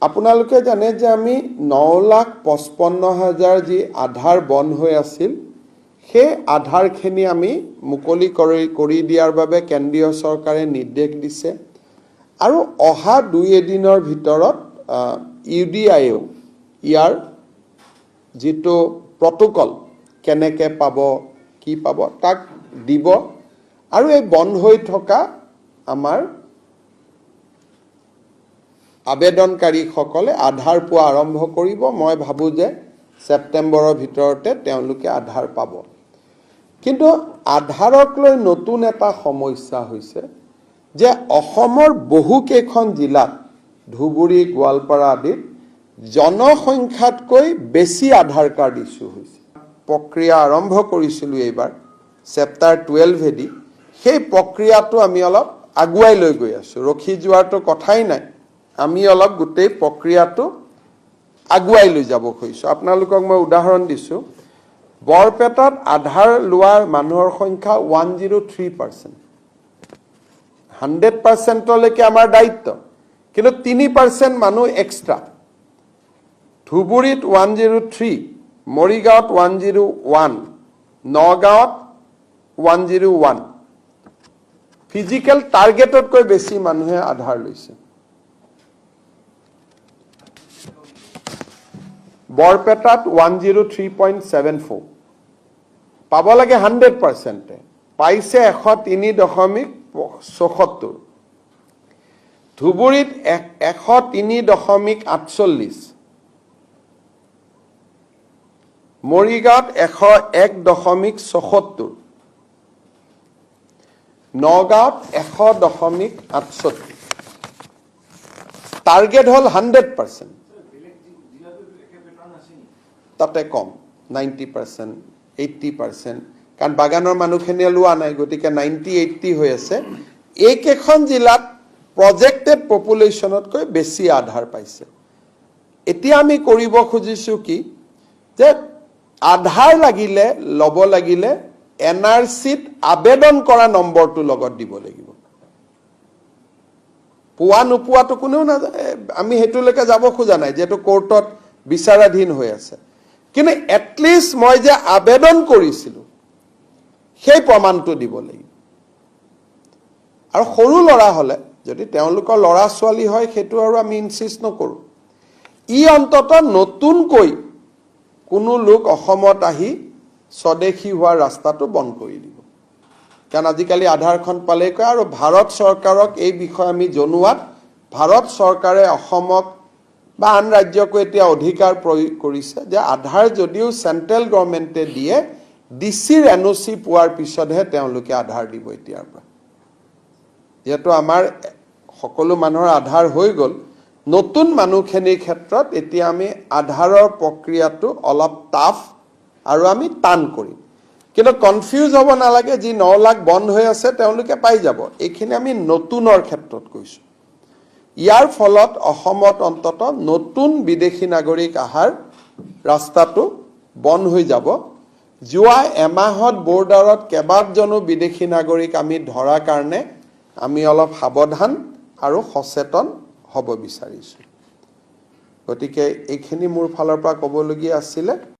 আপোনালোকে জানে যে আমি 9,55,000 যি আধাৰ বন্ধ হৈ আছিল সেই আধাৰখিনি আমি মুকলি কৰি দিয়াৰ বাবে কেন্দ্ৰীয় চৰকাৰে নিৰ্দেশ দিছে আৰু অহা 2 দিনৰ ভিতৰত ইউডিআইও ইয়াৰ যেটো প্ৰটোকল কেনেকে পাব কি পাব তাক দিব আৰু এই বন্ধ হৈ থকা আমাৰ আবেদনকাৰীসকলে আধাৰ পোৱা আৰম্ভ কৰিব। মই ভাবো যে সেপ্টেম্বৰৰ ভিতৰতে তেওঁলোকে আধাৰ পাব। কিন্তু আধাৰক লৈ নতুন এটা সমস্যা হৈছে যে অসমৰ বহু কেইখন জিলাত ধুবুৰী গোৱালপাৰা আদিত জনসংখ্যাতকৈ বেছি আধাৰ কাৰ্ড ইস্যু হৈছে। প্ৰক্ৰিয়া আৰম্ভ কৰিছিলো এইবাৰ চেপ্টাৰ 12 এদি সেই প্ৰক্ৰিয়াটো আমি অলপ আগুৱাই লৈ গৈ আছো। ৰখি যোৱাটো কথাই নাই, আমি অলপ গোটেই প্ৰক্ৰিয়াটো আগুৱাই লৈ যাব খুজিছো। আপোনালোকক মই উদাহৰণ দিছো, বৰপেটাত আধাৰ লোৱাৰ মানুহৰ সংখ্যা 103%। 100% লৈকে আমাৰ দায়িত্ব, কিন্তু 3% মানুহ এক্সট্ৰা। ধুবুৰীত 103, মৰিগাঁৱত 101, নগাঁৱত 101। ফিজিক্যাল টাৰ্গেটতকৈ বেছি মানুহে আধাৰ লৈছে। বৰপেটাত 103.74, পাব লাগে 100%, পাইছে 103.74। ধুবুৰীত 103.48, মৰিগাঁৱত 101.74, নগাঁৱত 100.68। টাৰ্গেট হল 100%, তাতে কম 90%, 80%, কাৰণ বাগানৰ মানুহখিনিয়ে লোৱা নাই, গতিকে 90-80 হৈ আছে। এইকেইখন জিলাত প্ৰজেক্টেড পপুলেশ্যনতকৈ বেছি আধাৰ পাইছে। এতিয়া আমি কৰিব খুজিছো কি যে আধাৰ লাগিলে লব লাগিলে এনআৰসিত আবেদন কৰা নম্বৰটো লগত দিব লাগিব। পোৱা নোপোৱাটো কোনেও নাজানে, আমি হেতুলৈকে যাব খোজা নাই, যেটো কোৰ্টত বিচাৰাধীন হৈ আছে। কিন্তু এটলিষ্ট মই যে আবেদন কৰিছিলো সেই প্ৰমাণটো দিব লাগিব। আৰু সৰু লৰা হলে যদি তেওঁলোকৰ লৰা ছোৱালী হয় সেইটো আৰু আমি ইনসিষ্ট নকৰো। ই অন্তত নতুনকৈ কোনো লোক অসমত আহি স্বদেশী হোৱাৰ ৰাস্তাটো বন্ধ কৰি দিব। কাৰণ আজিকালি আধাৰখন পালে কয়, আৰু ভাৰত চৰকাৰক এই বিষয়ে আমি জনোৱাত ভাৰত চৰকাৰে অসমক বা আন ৰাজ্যকো এতিয়া অধিকাৰ প্ৰয়োগ কৰিছে যে আধাৰ যদিও চেন্ট্ৰেল গভৰ্ণমেণ্টে দিয়ে, ডিচিৰ এনঅচি পোৱাৰ পিছতহে তেওঁলোকে আধাৰ দিব। এতিয়াৰ পৰা যেহেতু আমাৰ সকলো মানুহৰ আধাৰ হৈ গ'ল, নতুন মানুহখিনিৰ ক্ষেত্ৰত এতিয়া আমি আধাৰৰ প্ৰক্ৰিয়াটো অলপ টাফ আৰু আমি টান কৰিম। কিন্তু কনফিউজ হ'ব নালাগে, যি 9 লাখ বন্ধ হৈ আছে তেওঁলোকে পাই যাব। এইখিনি আমি নতুনৰ ক্ষেত্ৰত কৈছো। ইয়াৰ ফলত অসমত অন্তত নতুন বিদেশী নাগৰিক আহাৰ ৰাস্তাটো বন্ধ হৈ যাব। যোৱা এমাহত বৰ্ডাৰত কেইবাজনো বিদেশী নাগৰিক আমি ধৰা কাৰণে আমি অলপ সাৱধান আৰু সচেতন হ'ব বিচাৰিছো। গতিকে এইখিনি মোৰ ফালৰ পৰা ক'বলগীয়া আছিলে।